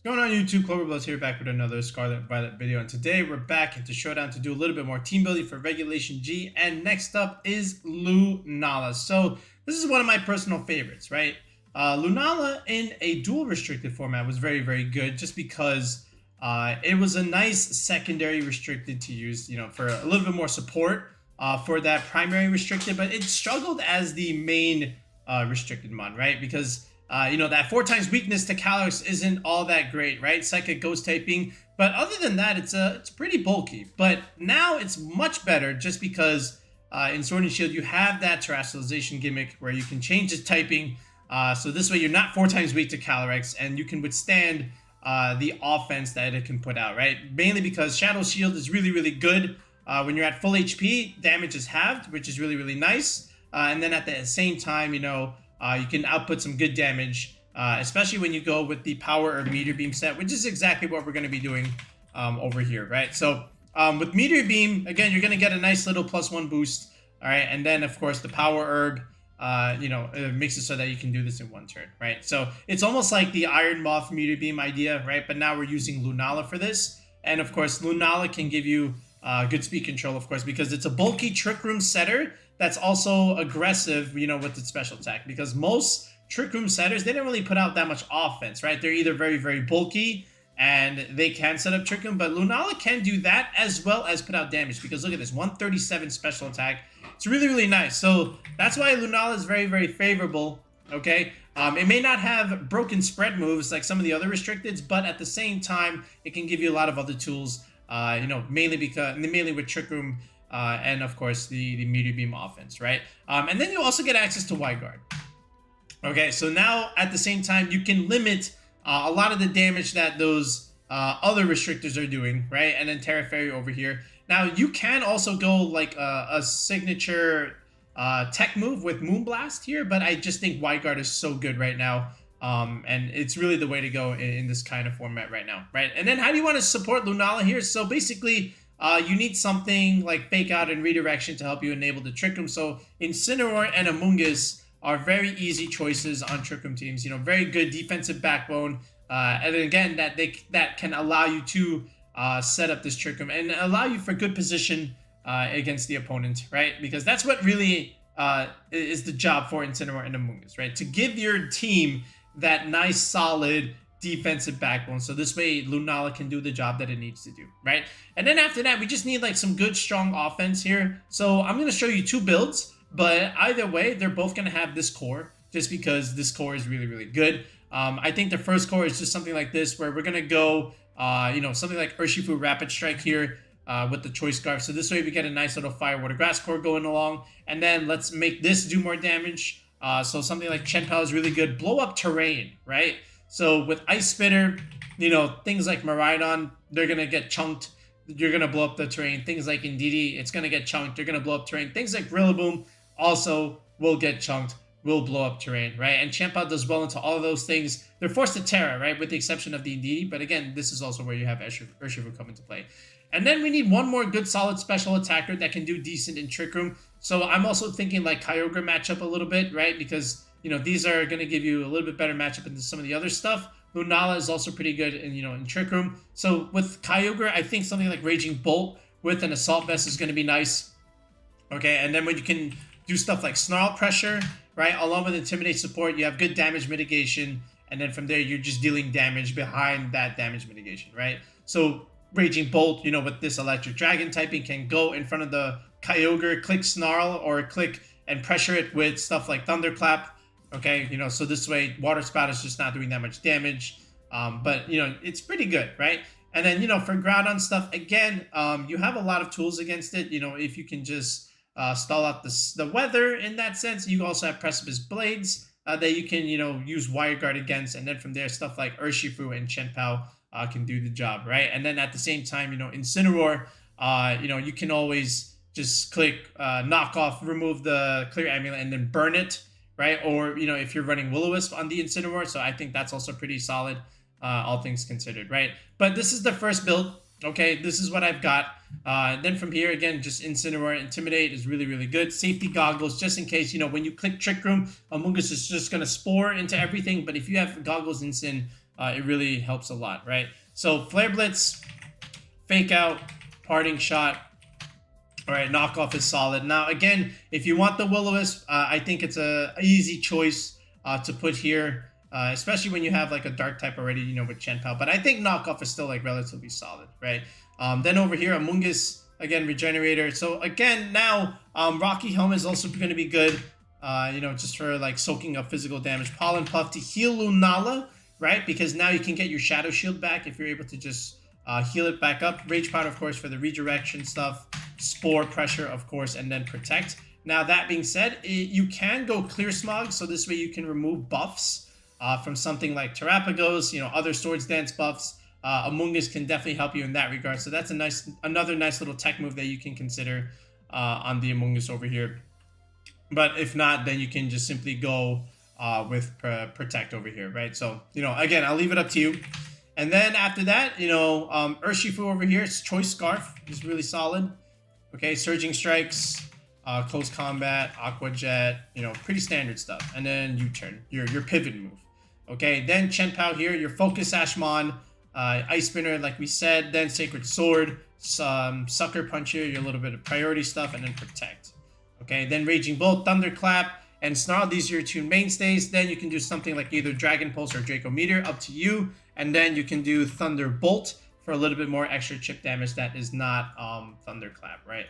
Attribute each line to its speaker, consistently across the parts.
Speaker 1: Going on YouTube, Clover here back with another Scarlet Violet video, and today we're back into Showdown to do a little bit more team building for regulationG, and next up is Lunala. So this is one of my personal favorites, right? Lunala in a dual restricted format was very, very good just because it was a nice secondary restricted to use, for a little bit more support for that primary restricted, but it struggled as the main restricted mon, right? Because that 4 times weakness to Calyrex isn't all that great, right? Psychic Ghost typing, but other than that, it's pretty bulky. But now it's much better just because in Sword and Shield you have that terrestrialization gimmick where you can change the typing, so this way you're not 4 times weak to Calyrex, and you can withstand the offense that it can put out, right? Mainly because Shadow Shield is really, really good. When you're at full HP, damage is halved, which is really, really nice. And then at the same time, you can output some good damage, especially when you go with the power of Meteor Beam set, which is exactly what we're going to be doing over here, right? So with Meteor Beam, again, you're going to get a nice little +1 boost, all right? And then, of course, the power herb, it makes it so that you can do this in 1 turn, right? So it's almost like the Iron Moth Meteor Beam idea, right? But now we're using Lunala for this. And, of course, Lunala can give you good speed control, of course, because it's a bulky Trick Room setter that's also aggressive, with its special attack. Because most Trick Room setters, they don't really put out that much offense, right? They're either very, very bulky and they can set up Trick Room, but Lunala can do that as well as put out damage. Because look at this, 137 special attack. It's really, really nice. So that's why Lunala is very, very favorable, okay? It may not have broken spread moves like some of the other restricteds, but at the same time, it can give you a lot of other tools, mainly with Trick Room, and of course the Meteor Beam offense, right? And then you also get access to Wide Guard. Okay, so now at the same time you can limit a lot of the damage that those other restrictors are doing, right? And then Terra Fairy over here. Now you can also go like a signature tech move with Moonblast here, but I just think Wide Guard is so good right now. And it's really the way to go in this kind of format right now, right? And then how do you want to support Lunala here? So basically, you need something like Fake Out and Redirection to help you enable the Trick Room. So Incineroar and Amoongus are very easy choices on Trick Room teams. Very good defensive backbone. And then again, that can allow you to set up this Trick Room and allow you for good position against the opponent, right? Because that's what really is the job for Incineroar and Amoongus, right? To give your team that nice, solid defensive backbone, so this way Lunala can do the job that it needs to do, right? And then after that, we just need like some good, strong offense here. So I'm going to show you 2 builds, but either way, they're both going to have this core, just because this core is really, really good. I think the first core is just something like this, where we're going to go, something like Urshifu Rapid Strike here, with the Choice Scarf. So this way we get a nice little Fire, Water, Grass core going along. And then let's make this do more damage. So something like Chienpao is really good. Blow up terrain, right? So with Ice Spitter, things like Miraidon, they're going to get chunked. You're going to blow up the terrain. Things like Indeedee, it's going to get chunked. You're going to blow up terrain. Things like Rillaboom also will get chunked, will blow up terrain, right? And Chienpao does well into all of those things. They're forced to Terra, right? With the exception of the Indeedee. But again, this is also where you have Urshifu come into play. And then we need one more good solid special attacker that can do decent in Trick Room. So I'm also thinking like Kyogre matchup a little bit, right? Because, these are going to give you a little bit better matchup than some of the other stuff. Lunala is also pretty good in Trick Room. So with Kyogre, I think something like Raging Bolt with an Assault Vest is going to be nice. Okay, and then when you can do stuff like Snarl Pressure, right? Along with Intimidate support, you have good damage mitigation. And then from there, you're just dealing damage behind that damage mitigation, right? So Raging Bolt, with this Electric Dragon typing, can go in front of the Kyogre, click Snarl, or click and pressure it with stuff like Thunderclap. Okay, so this way Water Spout is just not doing that much damage. But, it's pretty good, right? And then, for Groudon stuff, again, you have a lot of tools against it. If you can just stall out the weather in that sense. You also have Precipice Blades that you can, use Wire Guard against. And then from there, stuff like Urshifu and Chienpao can do the job, right? And then at the same time, Incineroar, you can always just click knock off, remove the Clear Amulet, and then burn it, right? Or, if you're running Will-O-Wisp on the Incineroar. So I think that's also pretty solid, all things considered, right? But this is the first build. Okay, this is what I've got. Then from here, again, just Incineroar. Intimidate is really, really good. Safety Goggles, just in case, when you click Trick Room, Amoongus is just going to spore into everything. But if you have Goggles Incin, it really helps a lot, right? So Flare Blitz, Fake Out, Parting Shot. All right, Knockoff is solid. Now, again, if you want the Will-O-Wisp, I think it's a easy choice to put here, especially when you have like a Dark type already, you know, with Chienpao. But I think Knockoff is still like relatively solid, right? Then over here, Amoongus, again, Regenerator. So again, now Rocky Helmet is also going to be good, you know, just for like soaking up physical damage. Pollen Puff to heal Lunala, right? Because now you can get your Shadow Shield back if you're able to just heal it back up. Rage Powder, of course, for the redirection stuff. Spore Pressure, of course, and then Protect. Now, that being said, you can go Clear Smog, so this way you can remove buffs from something like Terrapagos, you know, other Swords Dance buffs. Amoongus can definitely help you in that regard. So that's another nice little tech move that you can consider on the Amoongus over here. But if not, then you can just simply go with Protect over here, right? So, you know, again, I'll leave it up to you. And then after that, you know, Urshifu over here, it's Choice Scarf is really solid. Okay, Surging Strikes, Close Combat, Aqua Jet, you know, pretty standard stuff. And then U-Turn, your pivot move. Okay, then Chienpao here, your Focus Ashmon, Ice Spinner, like we said, then Sacred Sword, some Sucker Punch here, your little bit of priority stuff, and then Protect. Okay, then Raging Bolt, Thunderclap, and Snarl. These are your two mainstays. Then you can do something like either Dragon Pulse or Draco Meteor, up to you. And then you can do Thunderbolt for a little bit more extra chip damage that is not Thunderclap, right?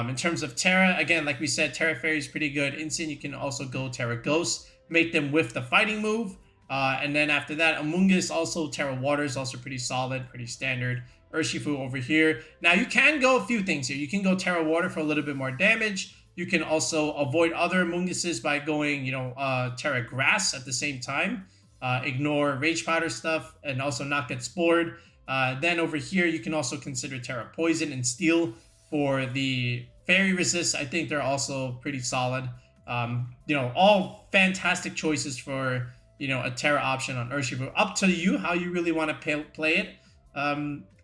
Speaker 1: In terms of Terra, again, like we said, Terra Fairy is pretty good. Instant, you can also go Terra Ghost, make them whiff the fighting move. And then after that, Amoongus, also Terra Water is also pretty solid, pretty standard. Urshifu over here. Now, you can go a few things here. You can go Terra Water for a little bit more damage. You can also avoid other Amoonguses by going, you know, Terra Grass at the same time. Ignore Rage Powder stuff and also not get spored. Then over here, you can also consider Terra Poison and Steel for the Fairy Resist. I think they're also pretty solid. You know, all fantastic choices for, you know, a Terra option on Urshifu. Up to you how you really want to play it.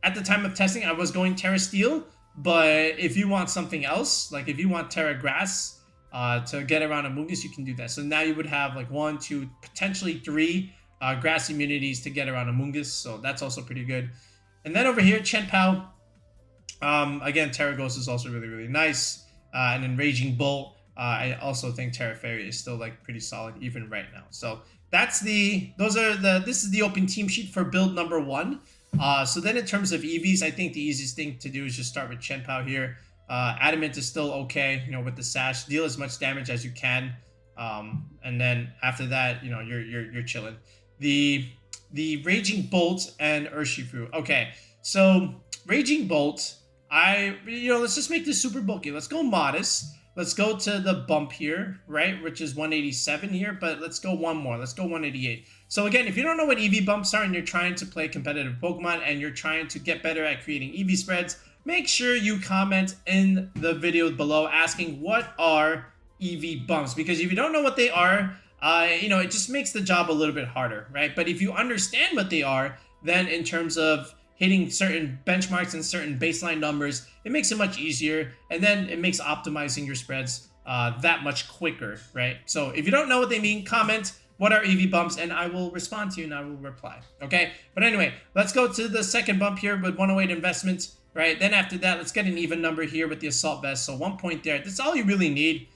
Speaker 1: At the time of testing, I was going Terra Steel, but if you want something else, like if you want Terra Grass to get around Amoongus, you can do that. So now you would have like 1, 2, potentially 3 grass immunities to get around Amoongus, so that's also pretty good. And then over here, Chienpao, again, Terra Ghost is also really, really nice. And then Raging Bolt, I also think Terra Fairy is still like pretty solid even right now. So this is the open team sheet for build number 1. So then in terms of EVs, I think the easiest thing to do is just start with Chienpao here. Adamant is still okay, you know, with the Sash. Deal as much damage as you can. And then after that, you know, you're chilling. The Raging Bolt and Urshifu. Okay, so Raging Bolt, let's just make this super bulky. Let's go modest. Let's go to the bump here, right, which is 187 here, but let's go one more. Let's go 188. So again, if you don't know what EV bumps are and you're trying to play competitive Pokemon and you're trying to get better at creating EV spreads, make sure you comment in the video below asking what are EV bumps, because if you don't know what they are, it just makes the job a little bit harder, right? But if you understand what they are, then in terms of hitting certain benchmarks and certain baseline numbers, it makes it much easier, and then it makes optimizing your spreads that much quicker, right? So if you don't know what they mean, comment what are EV bumps, and I will respond to you and I will reply, okay? But anyway, let's go to the second bump here with 108 investment, right? Then after that, let's get an even number here with the Assault Vest, so 1 point there. That's all you really need,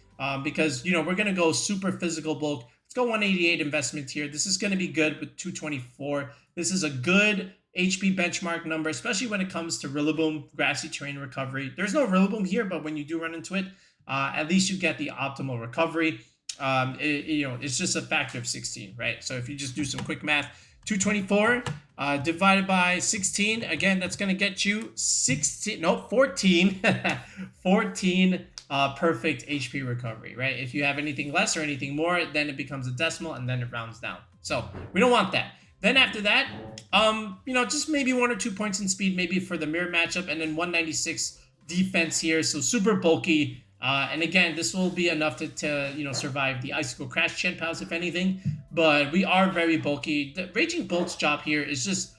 Speaker 1: because, we're going to go super physical bulk. Let's go 188 investment here. This is going to be good with 224. This is a good HP benchmark number, especially when it comes to Rillaboom, Grassy Terrain Recovery. There's no Rillaboom here, but when you do run into it, at least you get the optimal recovery. It's just a factor of 16, right? So if you just do some quick math, 224 divided by 16, again, that's going to get you 14 perfect HP recovery, right? If you have anything less or anything more, then it becomes a decimal and then it rounds down. So we don't want that. Then after that, just maybe 1 or 2 points in speed, maybe for the mirror matchup, and then 196 defense here. So super bulky. And again, this will be enough to survive the Icicle Crash Chienpaos, if anything. But we are very bulky. The Raging Bolt's job here is just,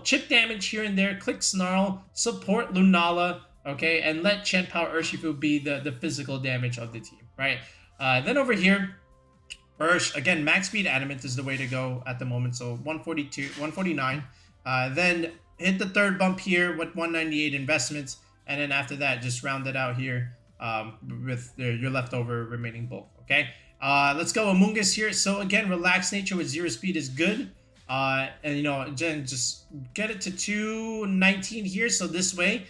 Speaker 1: chip damage here and there, click Snarl, support Lunala, okay, and let Chienpao Urshifu be the physical damage of the team, right? Then over here, Ursh, again, max speed adamant is the way to go at the moment. So 142, 149. Then hit the third bump here with 198 investments. And then after that, just round it out here with your leftover remaining bulk. Okay. Let's go Amoongus here. So again, relaxed nature with 0 speed is good. And you know, again, just get it to 219 here. So this way,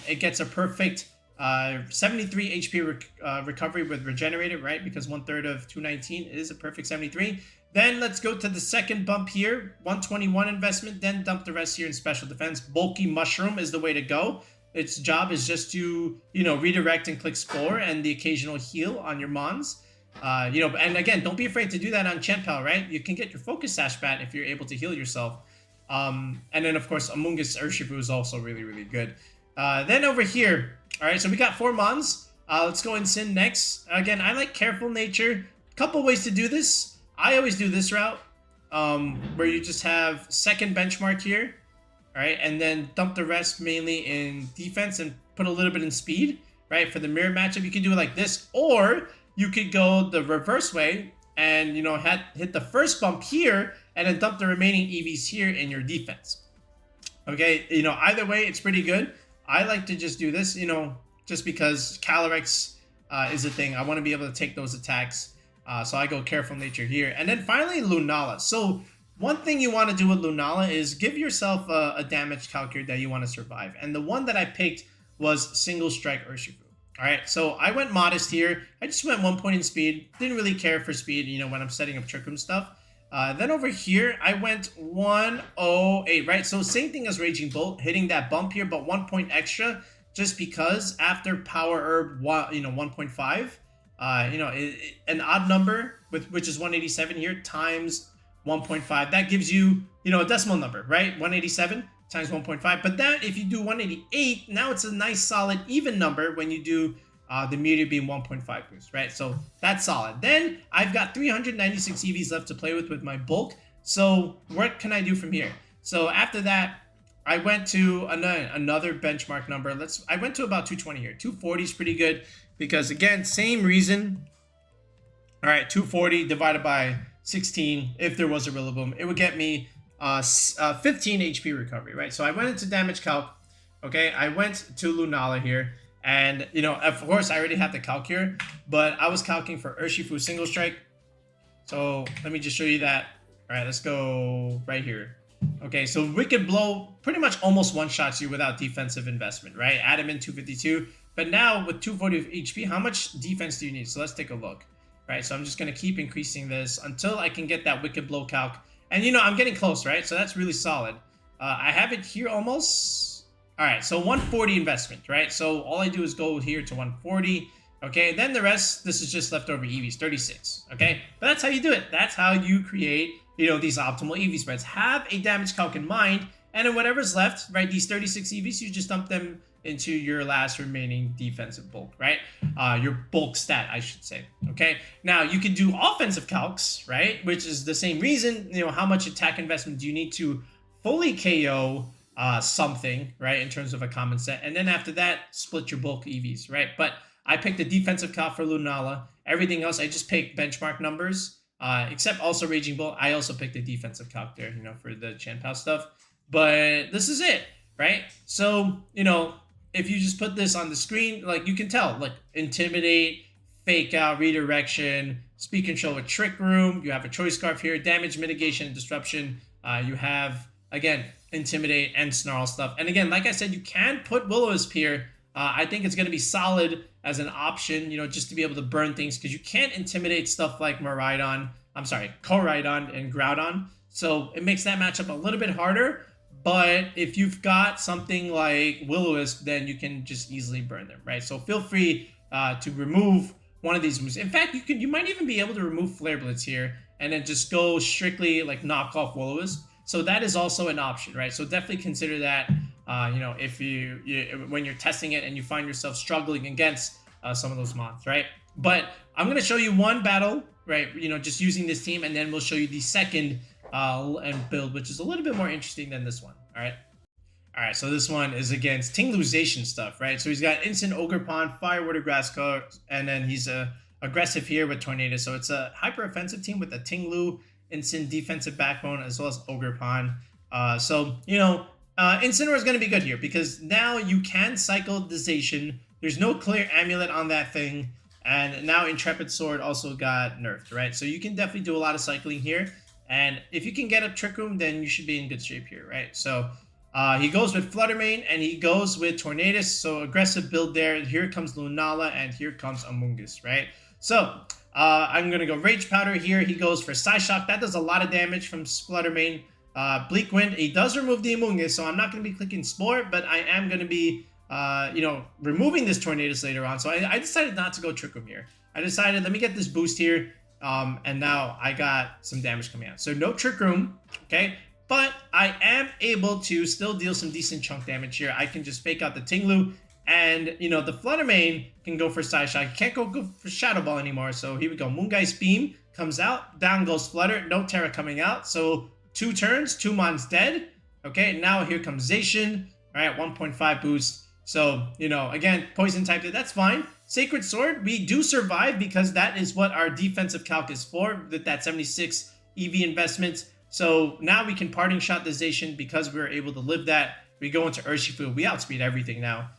Speaker 1: it gets a perfect 73 HP recovery with regenerated, right? Because 1/3 of 219 is a perfect 73. Then let's go to the second bump here, 121 investment. Then dump the rest here in special defense. Bulky mushroom is the way to go. Its job is just to, you know, redirect and click spore and the occasional heal on your mons. You know, and again, don't be afraid to do that on Chienpao, right? You can get your focus sash bat if you're able to heal yourself. And then of course, Amoongus Urshifu is also really, really good. Then over here, all right, so we got 4 mons. Let's go Incin next. Again, I like careful nature. Couple ways to do this. I always do this route, where you just have second benchmark here, all right, and then dump the rest mainly in defense and put a little bit in speed, right? For the mirror matchup, you can do it like this, or you could go the reverse way and, you know, hit the first bump here and then dump the remaining EVs here in your defense. Okay, you know, either way, it's pretty good. I like to just do this, you know, just because Calyrex is a thing. I want to be able to take those attacks. So I go careful nature here. And then finally, Lunala. So one thing you want to do with Lunala is give yourself a damage calculator that you want to survive. And the one that I picked was Single Strike Urshifu. All right, so I went modest here. I just went 1 point in speed. Didn't really care for speed, you know, when I'm setting up Trick Room stuff. Then over here, I went 108, right? So same thing as Raging Bolt, hitting that bump here, but 1 point extra, just because after Power Herb, you know, 1.5, you know, an odd number, which is 187 here, times 1.5. That gives you, you know, a decimal number, right? 187 times 1.5. But that, if you do 188, now it's a nice solid even number when you do the Meteor Beam 1.5 boost, right? So that's solid. Then I've got 396 EVs left to play with my bulk. So what can I do from here? So after that, I went to another benchmark number. I went to about 220 here. 240 is pretty good because, again, same reason. All right, 240 divided by 16, if there was a Rillaboom, it would get me 15 HP recovery, right? So I went into damage calc. Okay, I went to Lunala here. And, you know, of course, I already have the calc here, but I was calcing for Urshifu Single Strike. So let me just show you that. All right, let's go right here. Okay, so Wicked Blow pretty much almost one-shots you without defensive investment, right? Adamant 252. But now with 240 of HP, how much defense do you need? So let's take a look. Right, so I'm just going to keep increasing this until I can get that Wicked Blow calc. And, you know, I'm getting close, right? So that's really solid. I have it here almost. All right, so 140 investment, right? So all I do is go here to 140. Okay, then the rest, this is just leftover EVs, 36. Okay, but that's how you do it. That's how you create, you know, these optimal EV spreads. Have a damage calc in mind, and then whatever's left, right, these 36 EVs, you just dump them into your last remaining defensive bulk, right? Your bulk stat, I should say. Okay, now you can do offensive calcs, right? Which is the same reason, you know, how much attack investment do you need to fully KO something, right, in terms of a common set, and then after that, split your bulk EVs, right? But I picked the defensive calc for Lunala. Everything else, I just picked benchmark numbers, except also Raging Bolt. I also picked the defensive calc there, you know, for the Chienpao stuff. But this is it, right? So, you know, if you just put this on the screen, like, you can tell, like, Intimidate, Fake Out, Redirection, Speed Control with Trick Room. You have a Choice Scarf here, Damage Mitigation and Disruption. You have, again, Intimidate and Snarl stuff. And again, like I said, you can put Will-O-Wisp here. I think it's going to be solid as an option, you know, just to be able to burn things, because you can't intimidate stuff like Koraidon and Groudon. So it makes that matchup a little bit harder. But if you've got something like Will-O-Wisp, then you can just easily burn them, right? So feel free to remove one of these moves. In fact, you might even be able to remove Flare Blitz here and then just go strictly like knock off Will-O-Wisp. So that is also an option, right? So definitely consider that, you know, if when you're testing it and you find yourself struggling against some of those mons, right? But I'm going to show you one battle, right? You know, just using this team, and then we'll show you the second and build, which is a little bit more interesting than this one, all right? All right, so this one is against Tingluization stuff, right? So he's got Instant Ogre Pond, Fire Water Grass Color, and then he's a aggressive here with Tornado. So it's a hyper offensive team with a Tinglu, Incin defensive backbone, as well as Ogerpon. So, you know, Incineroar is going to be good here because now you can cycle the Zacian. There's no clear amulet on that thing. And now Intrepid Sword also got nerfed, right? So you can definitely do a lot of cycling here. And if you can get up Trick Room, then you should be in good shape here, right? So he goes with Fluttermane and he goes with Tornadus. So aggressive build there. Here comes Lunala and here comes Amoongus, right? So I'm going to go Rage Powder here. He goes for Psyshock. That does a lot of damage from Fluttermane. Bleak Wind, he does remove the Amoongus, so I'm not going to be clicking Spore, but I am going to be, you know, removing this Tornadus later on. So I decided not to go Trick Room here. I decided, let me get this boost here, and now I got some damage coming out. So no Trick Room, okay? But I am able to still deal some decent chunk damage here. I can just fake out the Tinglu, and, you know, the Fluttermane can go for Psyshock. He can't go for Shadow Ball anymore, so here we go. Moongeist Beam comes out, down goes Flutter, no Terra coming out, so 2 turns, 2 Mon's dead. Okay, now here comes Zacian. All right, 1.5 boost. So, you know, again, poison type, that's fine. Sacred Sword, we do survive because that is what our defensive calc is for, with that 76 EV investment. So now we can parting shot the Zacian because we were able to live that. We go into Urshifu, we outspeed everything now.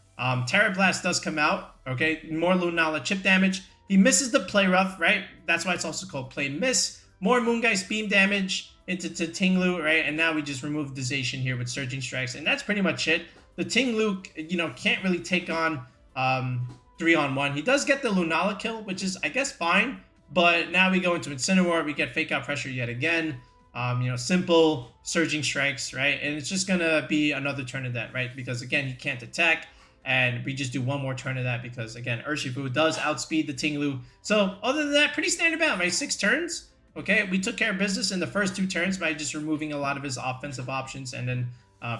Speaker 1: Terra Blast does come out, okay? More Lunala chip damage. He misses the Play Rough, right? That's why it's also called Play Miss. More Moongeist Beam damage into Tinglu, right? And now we just remove the Zacian here with Surging Strikes, and that's pretty much it. The Tinglu, you know, can't really take on 3-on-1. He does get the Lunala kill, which is, I guess, fine. But now we go into Incineroar, we get Fake Out Pressure yet again. You know, simple Surging Strikes, right? And it's just gonna be another turn of that, right? Because again, he can't attack. And we just do one more turn of that because, again, Urshifu does outspeed the Tinglu. So, other than that, pretty standard bound, right? 6 turns. Okay, we took care of business in the first 2 turns by just removing a lot of his offensive options. And then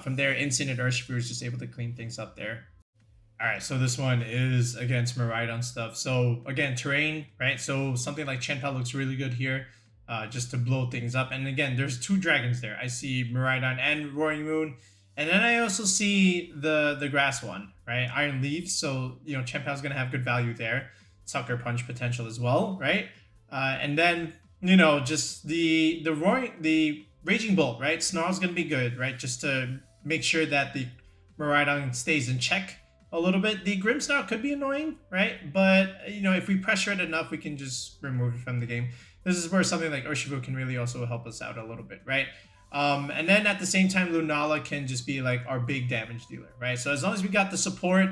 Speaker 1: from there, Incin and Urshifu was just able to clean things up there. All right, so this one is against Miraidon stuff. So, again, terrain, right? So, something like Chienpao looks really good here just to blow things up. And again, there's 2 dragons there. I see Miraidon and Roaring Moon. And then I also see the grass one, right? Iron Leaves. So, you know, Chienpao's going to have good value there. Sucker Punch potential as well, right? And then, you know, just the Raging Bolt, right? Snarl's going to be good, right? Just to make sure that the Miraidon stays in check a little bit. The Grimmsnarl could be annoying, right? But, you know, if we pressure it enough, we can just remove it from the game. This is where something like Urshifu can really also help us out a little bit, right? And then at the same time, Lunala can just be like our big damage dealer, right? So as long as we got the support,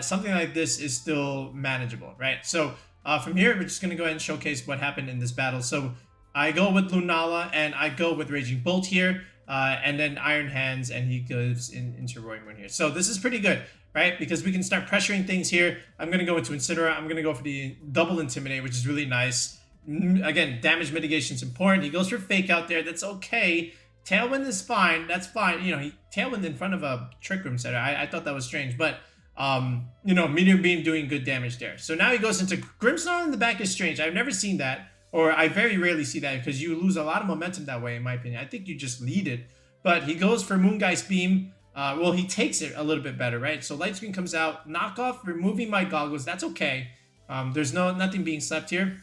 Speaker 1: something like this is still manageable, right? So from here, we're just going to go ahead and showcase what happened in this battle. So I go with Lunala and I go with Raging Bolt here, and then Iron Hands, and he goes into Roaring Moon here. So this is pretty good, right? Because we can start pressuring things here. I'm going to go into Incineroar. I'm going to go for the double Intimidate, which is really nice. Again, damage mitigation is important. He goes for Fake Out there. That's okay. Tailwind is fine. That's fine. You know, he Tailwind in front of a Trick Room setter. I thought that was strange. But, you know, Meteor Beam doing good damage there. So now he goes into Grimmsnarl in the back is strange. I've never seen that. Or I very rarely see that because you lose a lot of momentum that way, in my opinion. I think you just lead it. But he goes for Moongeist Beam. Well, he takes it a little bit better, right? So Light Screen comes out. Knockoff, removing my goggles. That's okay. There's nothing being slept here.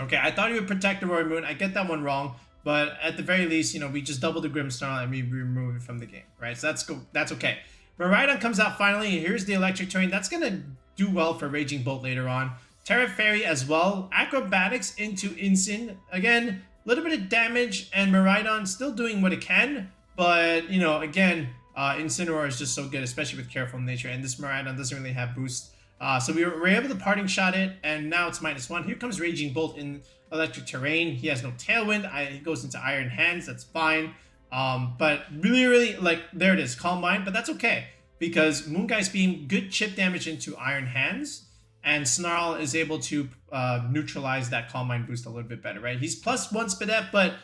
Speaker 1: Okay, I thought he would protect the Roaring Moon. I get that one wrong. But at the very least, you know, we just double the Grimmsnarl and we remove it from the game, right? So that's okay. Miraidon comes out finally. Here's the Electric Terrain. That's going to do well for Raging Bolt later on. Terra Fairy as well. Acrobatics into Incin. Again, a little bit of damage and Miraidon still doing what it can. But, you know, again, Incineroar is just so good, especially with Careful Nature. And this Miraidon doesn't really have boost. So we were able to parting shot it. And now it's -1. Here comes Raging Bolt in Electric Terrain. He has no Tailwind. He goes into Iron Hands. That's fine. But really, like, there it is. Calm Mind. But that's okay. Because Moongeist Beam, good chip damage into Iron Hands. And Snarl is able to neutralize that Calm Mind boost a little bit better, right? He's +1 SpDef, but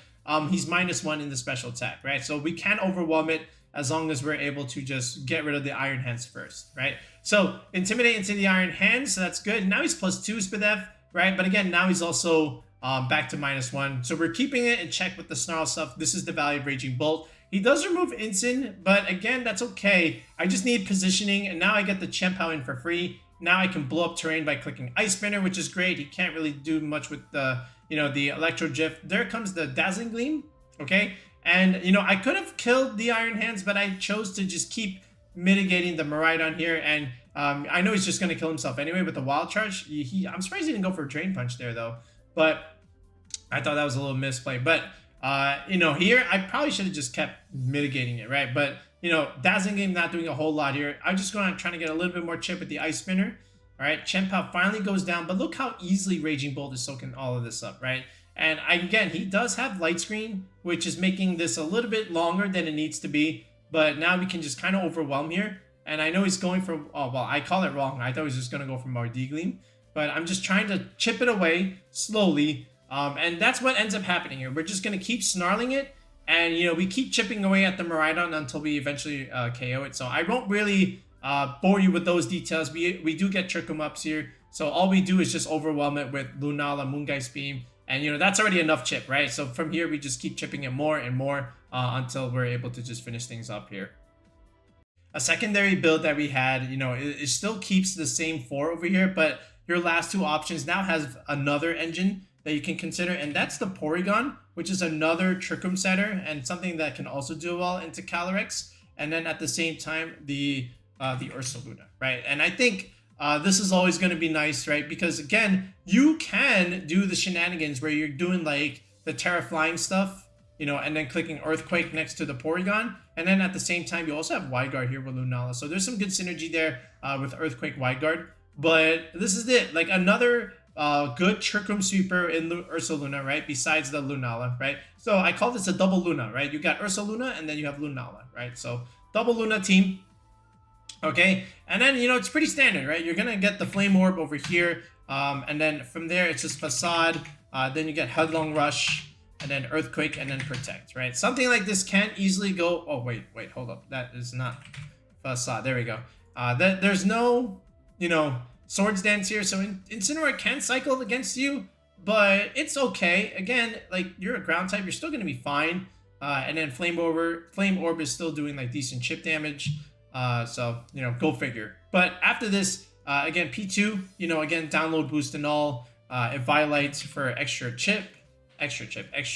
Speaker 1: he's -1 in the special attack, right? So we can overwhelm it as long as we're able to just get rid of the Iron Hands first, right? So Intimidate into the Iron Hands, so that's good. Now he's +2 SpDef, right? But again, now he's also back to -1. So we're keeping it in check with the Snarl stuff. This is the value of Raging Bolt. He does remove Incin, but again, that's okay. I just need positioning, and now I get the Chienpao in for free. Now I can blow up terrain by clicking Ice Spinner, which is great. He can't really do much with the, the Electro Gif. There comes the Dazzling Gleam, okay? And, I could have killed the Iron Hands, but I chose to just keep mitigating the Miraidon here. And I know he's just going to kill himself anyway with the Wild Charge. I'm surprised he didn't go for a Drain Punch there, though. But I thought that was a little misplay. But, here, I probably should have just kept mitigating it, right? But, Dazzling Game not doing a whole lot here. I'm just going to try to get a little bit more chip with the Ice Spinner. All right, Chienpao finally goes down, but look how easily Raging Bolt is soaking all of this up, right? And again, he does have Light Screen, which is making this a little bit longer than it needs to be. But now we can just kind of overwhelm here. And I know he's going for, oh, well, I call it wrong. I thought he was just going to go for Mardi Gleam. But I'm just trying to chip it away slowly. And that's what ends up happening here. We're just going to keep snarling it. And, we keep chipping away at the Miraidon until we eventually KO it. So I won't really bore you with those details. We do get Trick 'em Ups here. So all we do is just overwhelm it with Lunala, Moongeist Beam. And, that's already enough chip, right? So from here, we just keep chipping it more and more until we're able to just finish things up here. A secondary build that we had, it still keeps the same 4 over here, but your last 2 options now has another engine that you can consider, and that's the Porygon, which is another Trick 'em setter and something that can also do well into Calyrex. And then at the same time, the Ursaluna, right? And I think this is always going to be nice, right? Because again, you can do the shenanigans where you're doing like the Terra Flying stuff, and then clicking Earthquake next to the Porygon. And then at the same time, you also have Wide Guard here with Lunala. So there's some good synergy there with Earthquake, Wide Guard. But this is it, like another good Trick 'em Sweeper in Ursaluna, right? Besides the Lunala, right? So I call this a double Luna, right? You got Ursaluna and then you have Lunala, right? So double Luna team. Okay, and then, it's pretty standard, right? You're going to get the Flame Orb over here, and then from there, it's just Facade, then you get Headlong Rush, and then Earthquake, and then Protect, right? Something like this can easily go... Oh, wait, hold up. That is not Facade. There we go. There's no, Swords Dance here, so Incineroar can cycle against you, but it's okay. Again, like, you're a ground type, you're still going to be fine, and then Flame Orb is still doing, like, decent chip damage. So, go figure. But after this, again, P2, again, download boost and all, it violates for extra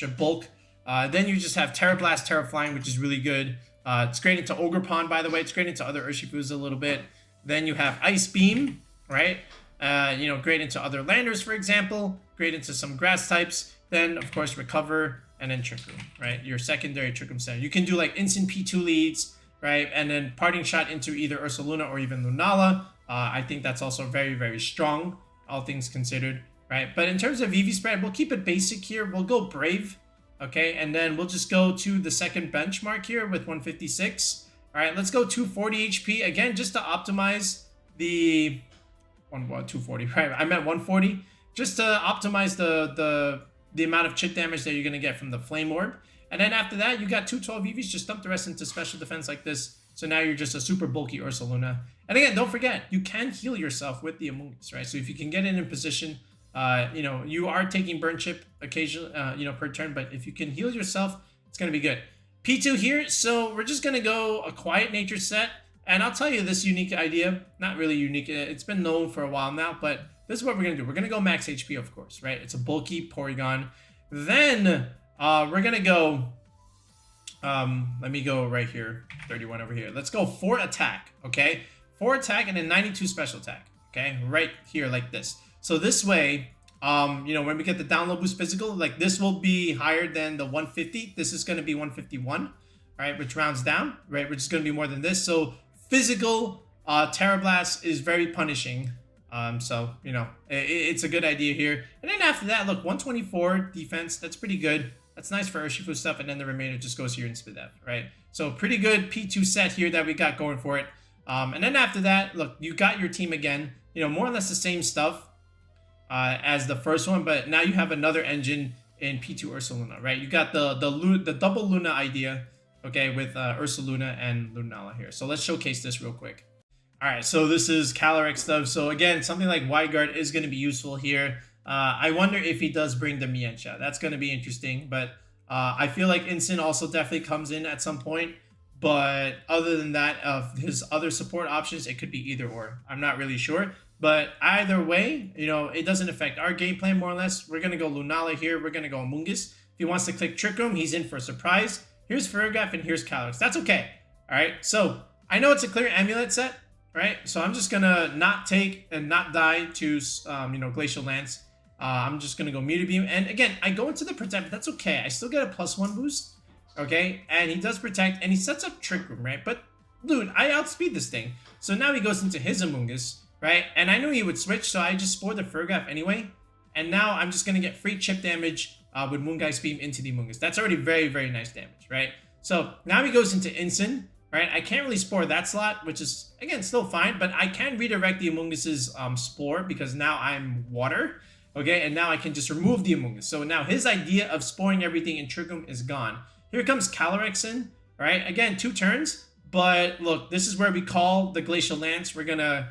Speaker 1: bulk. Then you just have Terra Blast, Terra Flying, which is really good. It's great into Ogre Pond, by the way. It's great into other Urshifus a little bit. Then you have Ice Beam, right? Great into other landers, for example. Great into some grass types. Then, of course, Recover, and then Trick Room, right? Your secondary Trick 'em center. You can do, like, instant P2 leads, right? And then Parting Shot into either Ursaluna or even Lunala. I think that's also very, very strong, all things considered, right? But in terms of EV spread, we'll keep it basic here. We'll go Brave, okay? And then we'll just go to the second benchmark here with 156. All right, let's go 240 HP. Again, just to optimize the... 240, right? I meant 140. Just to optimize the amount of chip damage that you're going to get from the Flame Orb. And then after that, you got 212 EVs. Just dump the rest into special defense like this. So now you're just a super bulky Ursaluna. And again, don't forget, you can heal yourself with the Amoongus, right? So if you can get it in position, you are taking burn chip occasionally, per turn. But if you can heal yourself, it's going to be good. P2 here. So we're just going to go a Quiet Nature set. And I'll tell you this unique idea. Not really unique. It's been known for a while now. But this is what we're going to do. We're going to go max HP, of course, right? It's a bulky Porygon. Then... we're going to go, let me go right here, 31 over here. Let's go 4 attack, okay? 4 attack and then 92 special attack, okay? Right here like this. So this way, when we get the download boost physical, like this will be higher than the 150. This is going to be 151, all right, which rounds down, right? Which is going to be more than this. So physical Terra Blast is very punishing. So, it's a good idea here. And then after that, look, 124 defense, that's pretty good. That's nice for Urshifu stuff, and then the remainder just goes here in Spidef, right? So pretty good P2 set here that we got going for it. And then after that, look, you got your team again. More or less the same stuff as the first one, but now you have another engine in P2 Ursaluna, right? You got the double Luna idea, okay, with Ursaluna and Lunala here. So let's showcase this real quick. All right, so this is Calyrex stuff. So again, something like Wide Guard is going to be useful here. I wonder if he does bring the Mienshao. That's going to be interesting, but I feel like Incin also definitely comes in at some point. But other than that, of his other support options, it could be either or. I'm not really sure. But either way, you know, it doesn't affect our game plan more or less. We're going to go Lunala here. We're going to go Amoongus. If he wants to click Trick Room, he's in for a surprise. Here's Ferrograph and here's Calyrex. That's okay. All right, so I know it's a clear amulet set, right? So I'm just going to not take and not die to, you know, Glacial Lance. I'm just going to go Meteor Beam. And again, I go into the Protect, but that's okay. I still get a +1 boost, okay? And he does Protect, and he sets up Trick Room, right? But, dude, I outspeed this thing. So now he goes into his Amoongus, right? And I knew he would switch, so I just spored the Ferrograph anyway. And now I'm just going to get free chip damage with Moongeist Beam into the Amoongus. That's already very, very nice damage, right? So now he goes into Incin, right? I can't really spore that slot, which is, again, still fine. But I can redirect the Amoongus's spore because now I'm water. Okay, and now I can just remove the Amoongus. So now his idea of sporing everything in Trick Room is gone. Here comes Calyrex in, all right? Again, 2 turns, but look, this is where we call the Glacial Lance. We're gonna,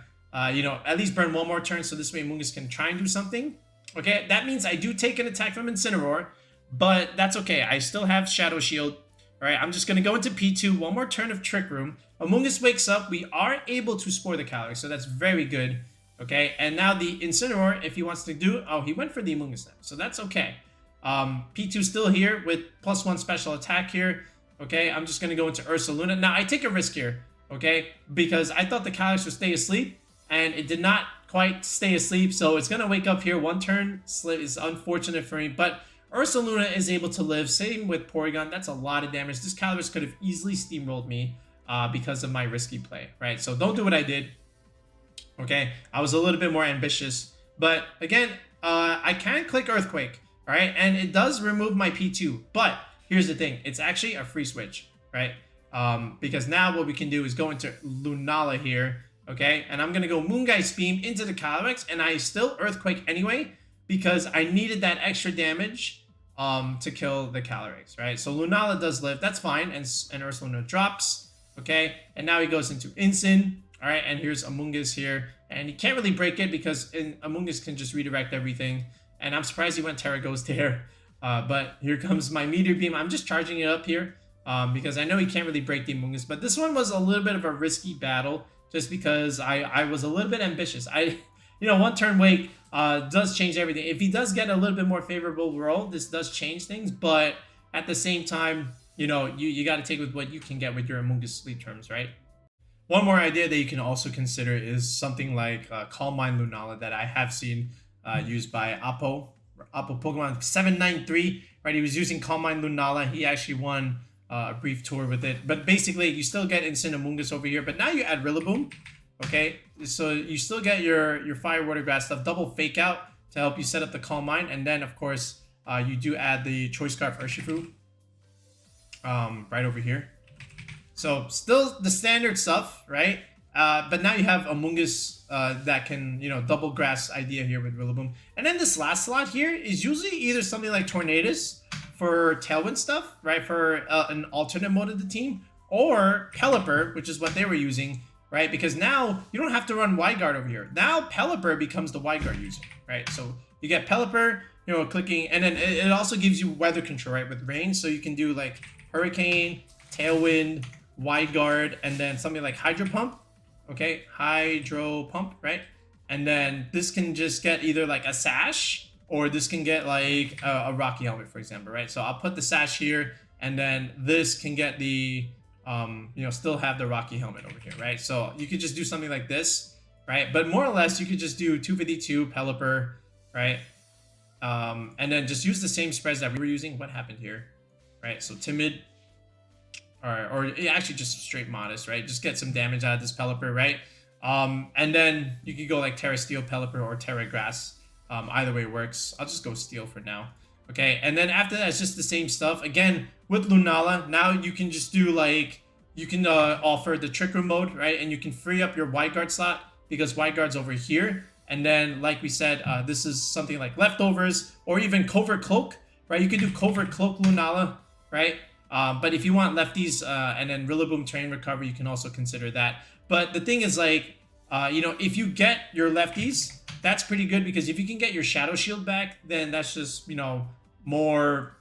Speaker 1: you know, at least burn 1 more turn, so this way Amoongus can try and do something. Okay, that means I do take an attack from Incineroar, but that's okay. I still have Shadow Shield. All right, I'm just gonna go into P2, 1 more turn of Trick Room. Amoongus wakes up. We are able to spore the Calyrex, so that's very good. Okay, and now the Incineroar, if he wants to do... Oh, he went for the Amoongus now, so that's okay. P2 still here with +1 special attack here. Okay, I'm just going to go into Ursaluna. Now, I take a risk here, okay? Because I thought the Calyrex would stay asleep, and it did not quite stay asleep, so it's going to wake up here. 1 turn is unfortunate for me, but Ursaluna is able to live. Same with Porygon. That's a lot of damage. This Calyrex could have easily steamrolled me because of my risky play, right? So don't do what I did. Okay, I was a little bit more ambitious, but again, I can click Earthquake, all right, and it does remove my P2, but here's the thing, it's actually a free switch, right, because now what we can do is go into Lunala here, okay, and I'm going to go Moongeist Beam into the Calyrex, and I still Earthquake anyway, because I needed that extra damage to kill the Calyrex, right, so Lunala does live, that's fine, and Ursaluna drops, okay, and now he goes into Incin. All right, and here's Amoongus here. And he can't really break it because Amoongus can just redirect everything. And I'm surprised he went Terra Ghost there. But here comes my Meteor Beam. I'm just charging it up here because I know he can't really break the Amoongus. But this one was a little bit of a risky battle just because I was a little bit ambitious. You know, 1 turn wake does change everything. If he does get a little bit more favorable roll, this does change things. But at the same time, you know, you got to take with what you can get with your Amoongus sleep terms, right? One more idea that you can also consider is something like Calm Mind Lunala that I have seen used by OHKO Pokemon 793, right? He was using Calm Mind Lunala. He actually won a brief tour with it. But basically, you still get Amoongus over here. But now you add Rillaboom, okay? So you still get your Fire, Water, Grass stuff. Double Fake Out to help you set up the Calm Mind. And then, of course, you do add the Choice Scarf Urshifu right over here. So still the standard stuff, right? But now you have Amoongus that can, you know, double grass idea here with Rillaboom. And then this last slot here is usually either something like Tornadus for Tailwind stuff, right? For an alternate mode of the team. Or Pelipper, which is what they were using, right? Because now you don't have to run Wide Guard over here. Now Pelipper becomes the Wide Guard user, right? So you get Pelipper, you know, clicking. And then it also gives you weather control, right? With rain. So you can do like Hurricane, Tailwind, Wide Guard, and then something like Hydro Pump, okay, Hydro Pump, right? And then this can just get either like a Sash, or this can get like a Rocky Helmet, for example, right? So I'll put the Sash here, and then this can get the, you know, still have the Rocky Helmet over here, right? So you could just do something like this, right? But more or less, you could just do 252 Pelipper, right? And then just use the same spreads that we were using. What happened here, right? So Timid. Or actually just straight Modest, right? Just get some damage out of this Pelipper, right? And then you could go like Terra Steel Pelipper or Terra Grass. Either way works. I'll just go Steel for now. Okay, and then after that, it's just the same stuff. Again, with Lunala, now you can just do like, you can offer the Trick Room mode, right? And you can free up your Wide Guard slot because Wide Guard's over here. And then, like we said, this is something like Leftovers or even Covert Cloak, right? You could do Covert Cloak Lunala, right? But if you want lefties and then Rillaboom Terrain Recovery, you can also consider that. But the thing is, like, you know, if you get your lefties, that's pretty good because if you can get your Shadow Shield back, then that's just, you know, more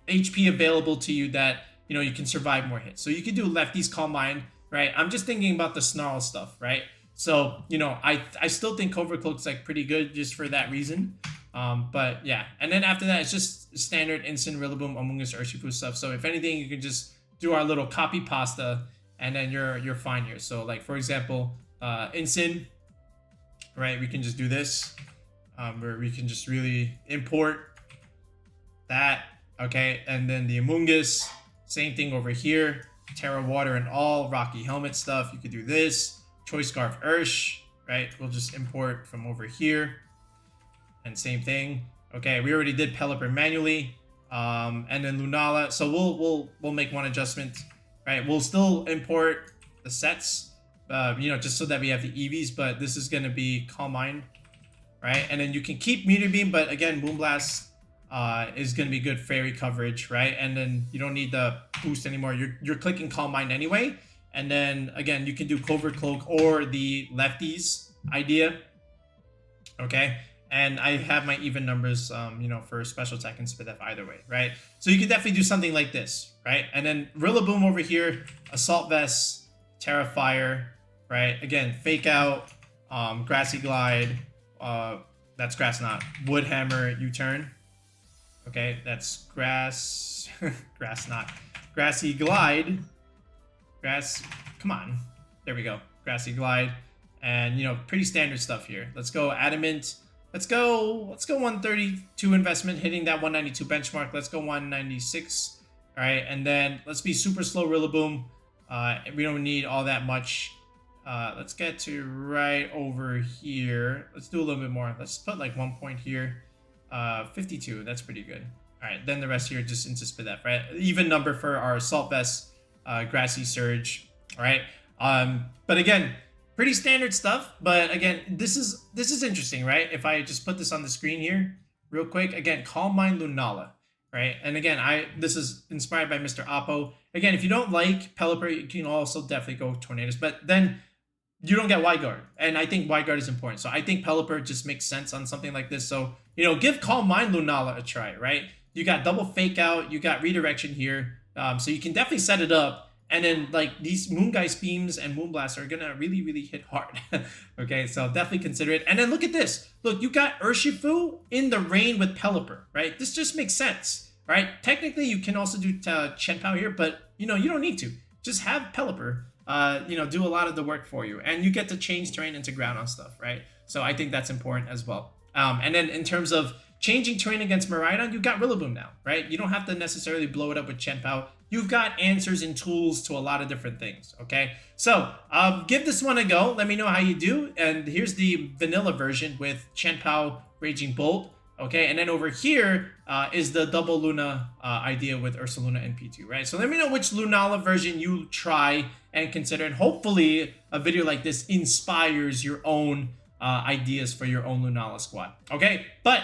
Speaker 1: HP available to you that, you know, you can survive more hits. So you can do lefties Calm Mind, right? I'm just thinking about the Snarl stuff, right? So, you know, I still think Covert Cloak's like pretty good just for that reason. But yeah, and then after that, it's just standard Instant, Rillaboom, Amoongus, Urshifu stuff. So if anything, you can just do our little copy pasta, and then you're fine here. So like for example, Instant, right? We can just do this, where we can just really import that, okay? And then the Amoongus, same thing over here. Terra Water and all Rocky Helmet stuff. You could do this. Choice Scarf right? We'll just import from over here. And same thing. Okay, we already did Pelipper manually. And then Lunala. So we'll make one adjustment, right? We'll still import the sets, you know, just so that we have the EVs, but this is gonna be Calm Mind, right? And then you can keep Meteor Beam, but again, Moonblast is gonna be good fairy coverage, right? And then you don't need the boost anymore. You're clicking Calm Mind anyway. And then again, you can do Covert Cloak or the lefties idea. Okay. And I have my even numbers, you know, for special attack and Spidef either way, right? So you can definitely do something like this, right? And then Rillaboom over here, Assault Vest, Terrifier, right? Again, Fake Out, Grassy Glide, that's Grass Knot, Wood Hammer, U-Turn. Okay, that's Grass, Grass Knot, Grassy Glide, come on, there we go, Grassy Glide, and you know, pretty standard stuff here. Let's go Adamant. Let's go 132 investment, hitting that 192 benchmark. Let's go 196. All right, and then let's be super slow Rillaboom. We don't need all that much. Let's get to right over here. Let's do a little bit more. Let's put like 1 point here. 52, that's pretty good. All right, then the rest here just into Spidef, right? Even number for our Assault Vest, Grassy Surge, all right? But again, pretty standard stuff, but again, this is interesting, right? If I just put this on the screen here real quick, again, Calm Mind Lunala, right? And again, this is inspired by Mr. Oppo. Again, if you don't like Pelipper, you can also definitely go Tornadoes, but then you don't get Wide Guard, and I think Wide Guard is important. So I think Pelipper just makes sense on something like this. So, you know, give Calm Mind Lunala a try, right? You got double Fake Out, you got Redirection here, so you can definitely set it up. And then, like, these Moongeist Beams and Moonblast are going to really, really hit hard. Okay, so definitely consider it. And then look at this. Look, you got Urshifu in the rain with Pelipper, right? This just makes sense, right? Technically, you can also do Chienpao here, but, you know, you don't need to. Just have Pelipper, you know, do a lot of the work for you. And you get to change terrain into ground on stuff, right? So I think that's important as well. And then in terms of changing terrain against Miraidon, you've got Rillaboom now, right? You don't have to necessarily blow it up with Chienpao. You've got answers and tools to a lot of different things, okay? So, give this one a go. Let me know how you do. And here's the vanilla version with Chienpao, Raging Bolt, okay? And then over here is the double Luna idea with Ursaluna and P2, right? So let me know which Lunala version you try and consider. And hopefully a video like this inspires your own ideas for your own Lunala squad, okay? But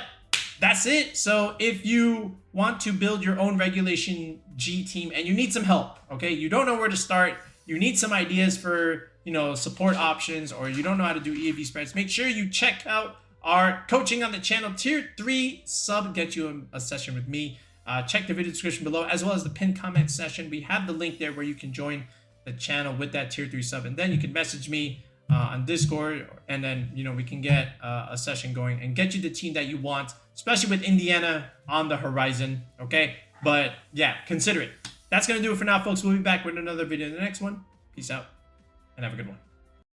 Speaker 1: that's it. So if you want to build your own regulation G team and you need some help, okay, you don't know where to start, you need some ideas for, you know, support options, or you don't know how to do EAV spreads, make sure you check out our coaching on the channel. Tier 3 sub get you a session with me. Check the video description below, as well as the pinned comment section. We have the link there where you can join the channel with that tier 3 sub, and then you can message me on Discord, and then, you know, we can get a session going and get you the team that you want, especially with Indiana on the horizon, okay? But yeah, consider it. That's gonna do it for now, folks. We'll be back with another video in the next one. Peace out and have a good one.